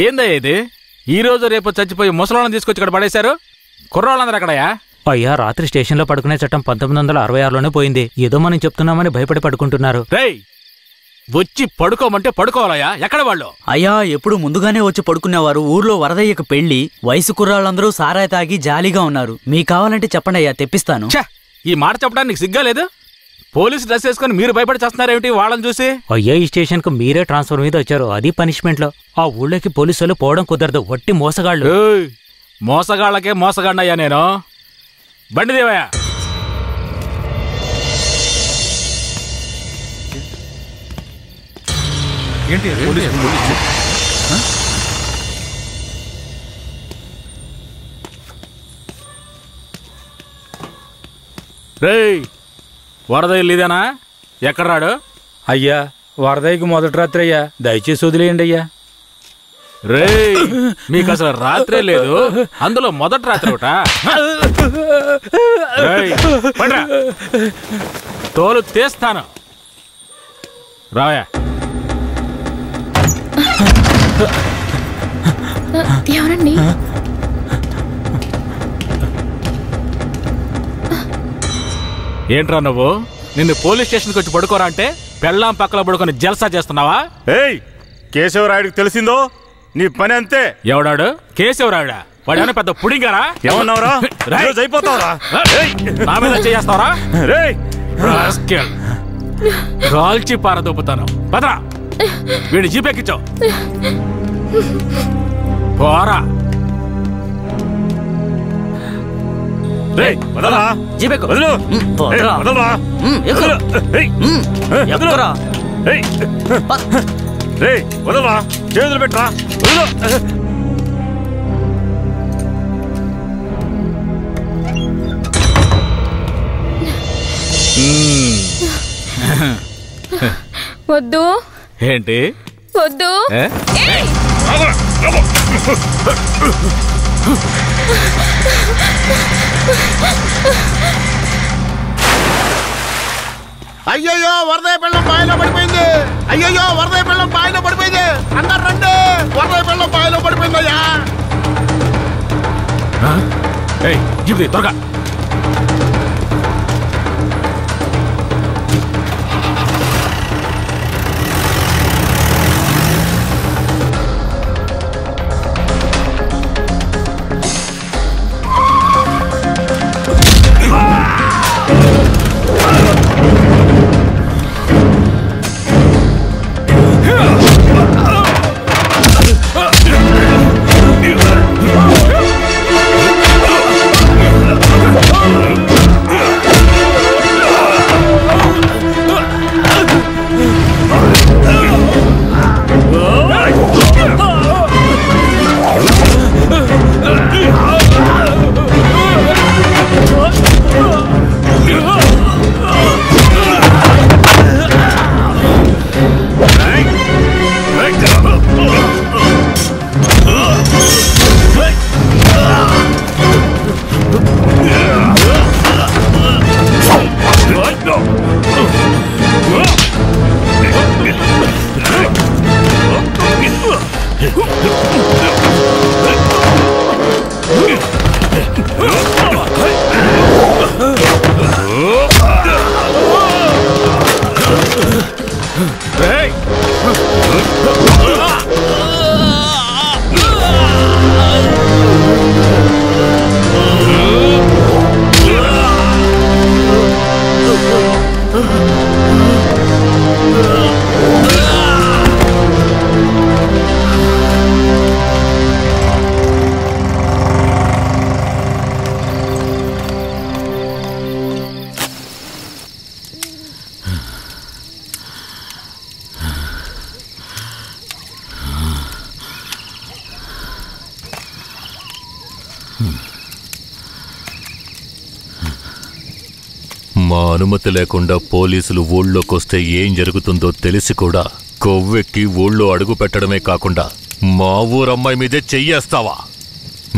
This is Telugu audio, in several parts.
ఏందయ్యా ఇది? ఈ రోజు రేపు చచ్చిపోయి ముసలాళ్ళని తీసుకొచ్చి ఇక్కడ పడేశారు. కుర్రాళ్ళందరూ అక్కడయా? అయ్యా, రాత్రి స్టేషన్లో పడుకునే చట్టం 1966లోనే పోయింది. ఏదో మనం చెప్తున్నామని భయపడి పడుకుంటున్నారు. రేయ్, వచ్చి పడుకోమంటే పడుకోవాలయ్యా. ఎక్కడ వాళ్ళు? అయ్యా, ఎప్పుడు ముందుగానే వచ్చి పడుకునేవారు. ఊర్లో వరదయ్యకు పెళ్లి, వయసు కుర్రాళ్ళందరూ సారాయి తాగి జాలీగా ఉన్నారు. మీకు కావాలంటే చెప్పండి అయ్యా, తెప్పిస్తాను. ఈ మాట చెప్పడానికి సిగ్గా లేదు? పోలీసు డ్రెస్ వేసుకుని మీరు భయపడి చేస్తున్నారేమిటి వాళ్ళని చూసి? అయ్యా, ఈ స్టేషన్ కు మీరే ట్రాన్స్ఫర్ మీద వచ్చారు. అది పనిష్మెంట్ లో. ఆ ఊళ్ళోకి పోలీసులు పోవడం కుదరదు. వట్టి మోసగాళ్ళు. మోసగాళ్ళకే మోసగాడినయ్యా నేను. బండి దేవయ్యా. ఏంటి రేయ్, వరద ఇల్లుదేనా? ఎక్కడ రాడు? అయ్యా, వరదయ్యకి మొదటి రాత్రి అయ్యా, దయచేసి వదిలేయండి అయ్యా. రేయ్, మీకు అసలు రాత్రే లేదు, అందులో మొదటి రాత్రి ఒకట. తోలు తీస్తాను. రావయా. ఎవరండి? ఏంట్రా నువ్వు? నిన్ను పోలీస్ స్టేషన్కి వచ్చి పడుకోరా అంటే పెళ్ళాం పక్కల పడుకొని జల్సా చేస్తున్నావా? ఏయ్, కేశవరాయుడికి తెలిసిందో నీ పని అంతే. ఎవడాడు? కేశవరాయుడా? వాడేమైనా పెద్ద పుడింగారా? ఏమన్నావురా? అయిపోతావురా? నా మీద చేస్తావరా? కాల్చి పారదొప్పుతాను. పదరా, వీడి జీపెక్కించావు. పోరా. వదలరా, చేతులు పెట్టరా. వద్దు. ఏంటి వద్దు? అయ్యయ్యో, వరదయ్య పెళ్ళం బాయిలో పడిపోయింది. అయ్యయ్యో, వరదయ్య పెళ్ళం బాయిలో పడిపోయింది. అందరు రండి, వరదయ్య పెళ్ళం బాయిలో పడిపోయిందయ్యా. త్వరగా. మా అనుమతి లేకుండా పోలీసులు ఊళ్ళోకొస్తే ఏం జరుగుతుందో తెలిసి కూడా కొవ్వెక్కి ఊళ్ళో అడుగు పెట్టడమే కాకుండా మా ఊరమ్మాయి మీదే చెయ్యేస్తావా?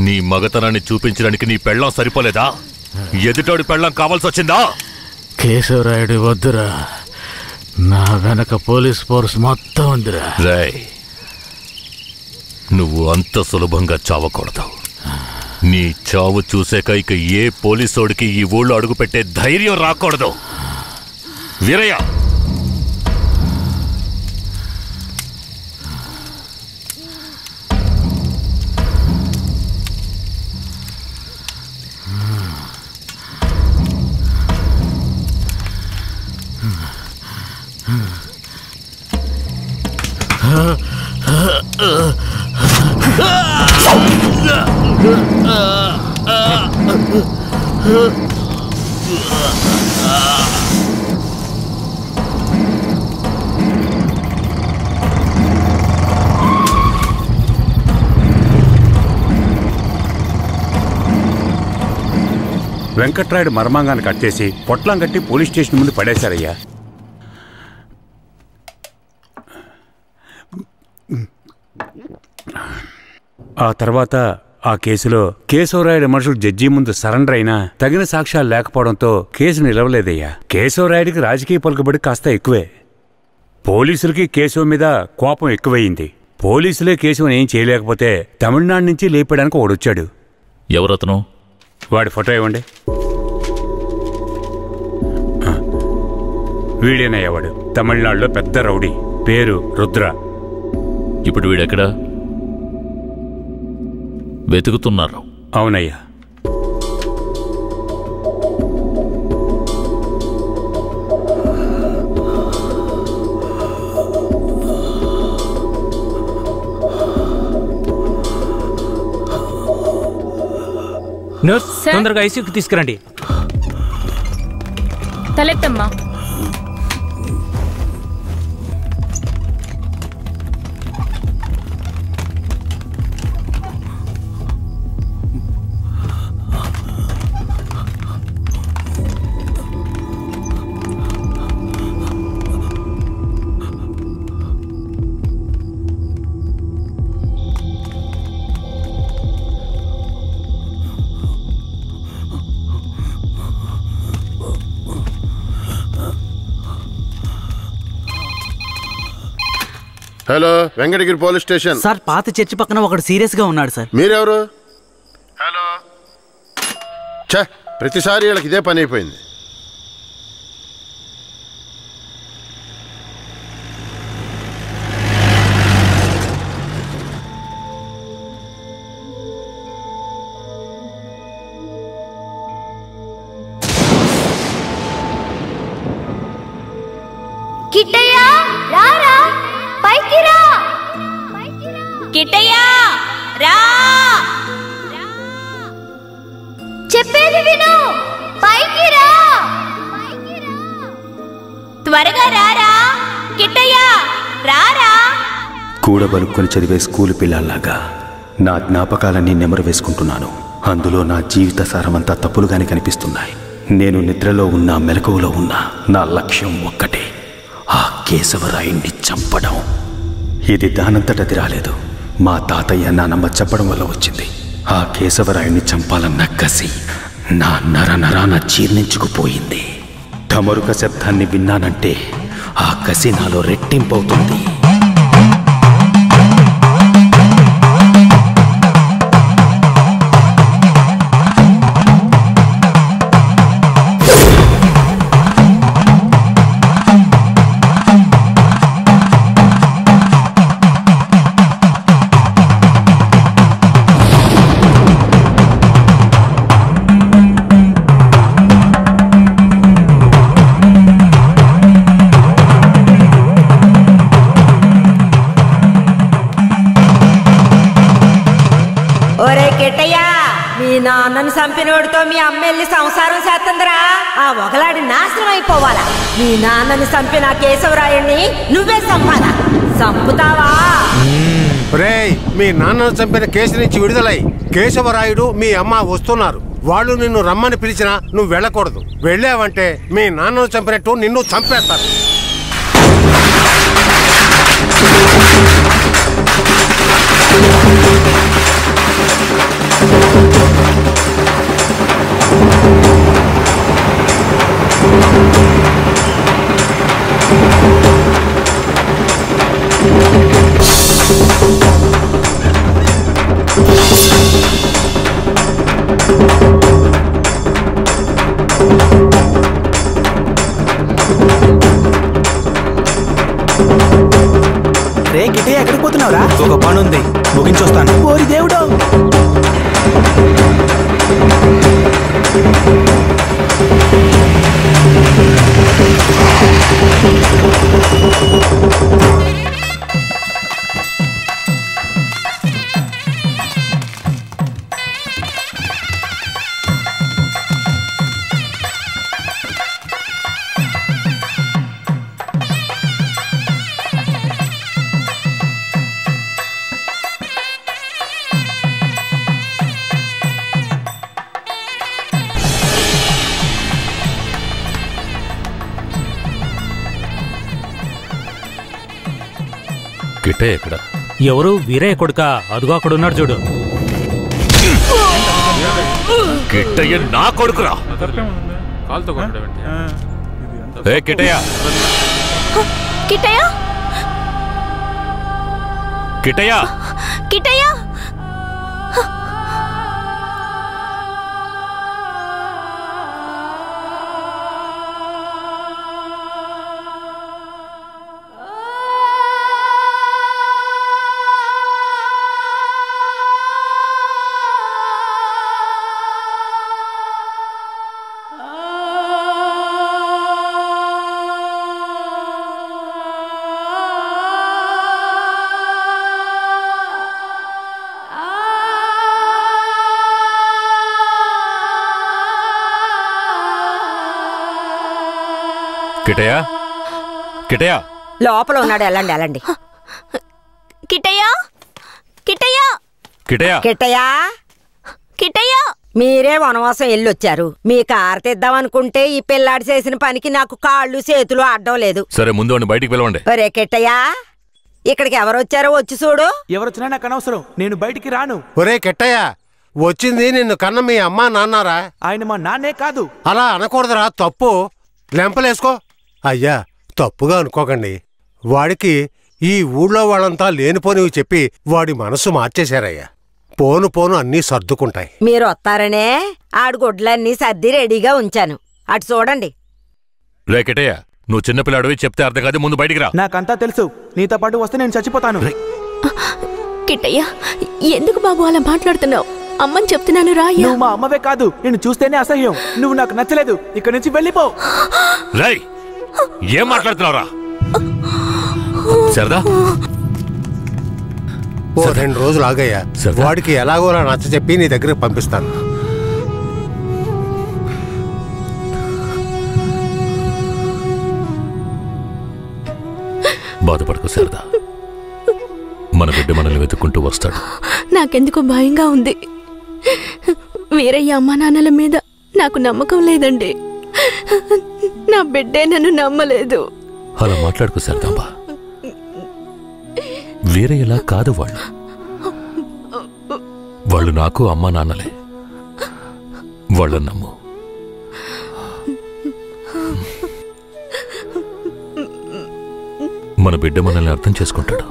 నీ మగతనాన్ని చూపించడానికి నీ పెళ్ళం సరిపోలేదా? ఎదుటోడి పెళ్ళం కావాల్సి వచ్చిందా? కేశవరాయుడు వద్దురా, నా వెనక పోలీస్ ఫోర్స్ మొత్తం ఉందిరా. రాయ్, నువ్వు అంత సులభంగా చావకూడదు. నీ చావు చూసాక ఇక ఏ పోలీసోడికి ఈ ఊళ్ళో అడుగుపెట్టే ధైర్యం రాకూడదు. వీరయ్య, వెంకట్రాయుడు మర్మాంగాన్ని కట్ చేసి పొట్లం కట్టి పోలీస్ స్టేషన్ ముందు పడేశారయ్యా. ఆ తర్వాత ఆ కేసులో కేశవరాయుడు మనుషులు జడ్జి ముందు సరెండర్ అయినా తగిన సాక్ష్యాలు లేకపోవడంతో కేసు నిలవలేదయ్యా. కేశవరాయుడికి రాజకీయ పలుకుబడి కాస్త ఎక్కువే. పోలీసులకి కేశవ మీద కోపం ఎక్కువయింది. పోలీసులే కేశవని ఏం చేయలేకపోతే తమిళనాడు నుంచి లేపడానికి ఒకడొచ్చాడు. ఎవరతను? వాడి ఫోటో ఇవ్వండి. వీడేనయ్యా వాడు. తమిళనాడులో పెద్ద రౌడీ, పేరు రుద్ర. ఇప్పుడు వీడెక్కడా? వెతుకుతున్నారు. అవునయ్యా. నర్స్, తొందరగా ఐసీయూకి తీసుకురండి. తలెత్తమ్మా. Hello, Venkatagiri police station sir. పాత చర్చి పక్కన ఒకడు సీరియస్ గా ఉన్నాడు సార్. మీరెవరు? హలో. ఛ, ప్రతిసారి వీళ్ళకి ఇదే పని అయిపోయింది. కిట్టయ్య, రారా, పైకి రా. కిట్టయ్య, రా. చెప్పేది విను, పైకి రా. త్వరగా రారా. కిట్టయ్య, రారా. కూడబలుక్కొని చదివే స్కూలు పిల్లల్లాగా నా జ్ఞాపకాలన్నీ నెమరు వేసుకుంటున్నాను. అందులో నా జీవిత సారమంతా తప్పులుగానే కనిపిస్తున్నాయి. నేను నిద్రలో ఉన్నా మెలకువలో ఉన్నా నా లక్ష్యం ఒక్కటే, ఆ కేశవరాయుణ్ణి చంపడం. ఇది దానంతటది రాలేదు, మా తాతయ్య నానమ్మ చెప్పడం వల్ల వచ్చింది. ఆ కేశవరాయుణ్ణి చంపాలన్న కసి నా నరనరాన జీర్ణించుకుపోయింది. ఢమరుక శబ్దాన్ని విన్నానంటే ఆ కసి నాలో రెట్టింపవుతుంది. నాన్నని చంపినోడితో మీ అమ్మ వెళ్ళి సంసారం చేస్తుందిరా. ఆ ఒకలాడి నాశనం అయిపోవాలా. మీ నాన్నని చంపిన కేశవరాయుణ్ణి నువ్వే చంపాలా. చంపుతావా? రేయ్, మీ నాన్నను చంపిన కేసు నుంచి విడుదలై కేశవరాయుడు మీ అమ్మ వస్తున్నారు. వాళ్ళు నిన్ను రమ్మని పిలిచినా నువ్వు వెళ్ళకూడదు. వెళ్ళావంటే మీ నాన్నను చంపినట్టు నిన్ను చంపేస్తారు. పోతున్నావురా? ఒక పని ఉంది, ముగించొస్తాను. ఓరి దేవుడు! కిట్టయ్య ఎక్కడ? ఎవరు? వీరయ్య కొడుక? అదుగో అక్కడ ఉన్నాడు చూడు. కిట్టయ్య నా కొడుకురా. ఏ కిట్టయ్య! కిట్టయ్య! కిట్టయ్య! కిట్టయ్య! కిట్టయ్య! కిట్టయ్య! లోపల ఉన్నాడు, వెళ్ళండి వెళ్ళండి. కిట్టయ్య! కిట్టయ్య! కిట్టయ్య! కిట్టయ్య! కిట్టయ్య! మీరే వనవాసం వెళ్ళొచ్చారు. మీ కారు తెద్దామనుకుంటే ఈ పిల్లాడి చేసిన పనికి నాకు కాళ్ళు చేతులు అడ్డం లేదు. సరే ముందు బయటికి పిలవండి. ఒరే కిట్టయ్య, ఇక్కడికి ఎవరొచ్చారో వచ్చి చూడు. ఎవరొచ్చినా నాకు అనవసరం, నేను బయటికి రాను. ఒరే కిట్టయ్య, వచ్చింది నిన్ను కన్న మీ అమ్మా నాన్నారా? ఆయన మా నాన్నే కాదు. అలా అనకూడదురా, తప్పు. లెంపలేసుకో. అయ్యా, తప్పుగా అనుకోకండి. వాడికి ఈ ఊళ్ళో వాళ్ళంతా లేనిపోనివి చెప్పి వాడి మనసు మార్చేశారయ్యా. పోను పోను అన్నీ సర్దుకుంటాయి. మీరు వస్తారనే ఆడు గుడ్లన్నీ సర్ది రెడీగా ఉంచాను. అటు చూడండి. రే కిట్టయ్య, నువ్వు చిన్నపిల్లాడివి, చెప్తే అర్థం కాదు, ముందు బయటికి రా. నాకంతా తెలుసు, నీతో పాటు వస్తే నేను చచ్చిపోతాను. కిట్టయ్య, ఎందుకు బాబు అలా మాట్లాడుతున్నావు? అమ్మని చెప్తున్నాను రా. నువ్వు మా అమ్మవే కాదు, నేను చూస్తేనే అసహ్యం. నువ్వు నాకు నచ్చలేదు, ఇక్కడి నుంచి వెళ్ళిపో. రేయ్, ఏం మాట్లాడుతున్నావురా? సరదా ఓ 2 రోజులు ఆగయ్యా. వాడికి ఎలాగోలా నచ్చ చెప్పి నీ దగ్గరకు పంపిస్తాను. బాధపడకు సరదా, మన బిడ్డ మనల్ని వెతుక్కుంటూ వస్తాడు. నాకెందుకో భయంగా ఉంది. వీరయ్య అమ్మా నాన్నల మీద నాకు నమ్మకం లేదండి. నా బిడ్డే నన్ను నమ్మలేదు. అలా మాట్లాడుకో సరదాంబా. వీరయ్యలా కాదు వాళ్ళు. వాళ్ళు నాకు అమ్మా నాన్నలే. వాళ్ళని నమ్ము. మన బిడ్డ మనల్ని అర్థం చేసుకుంటాడు.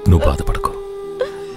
నువ్వు బాధపడకు.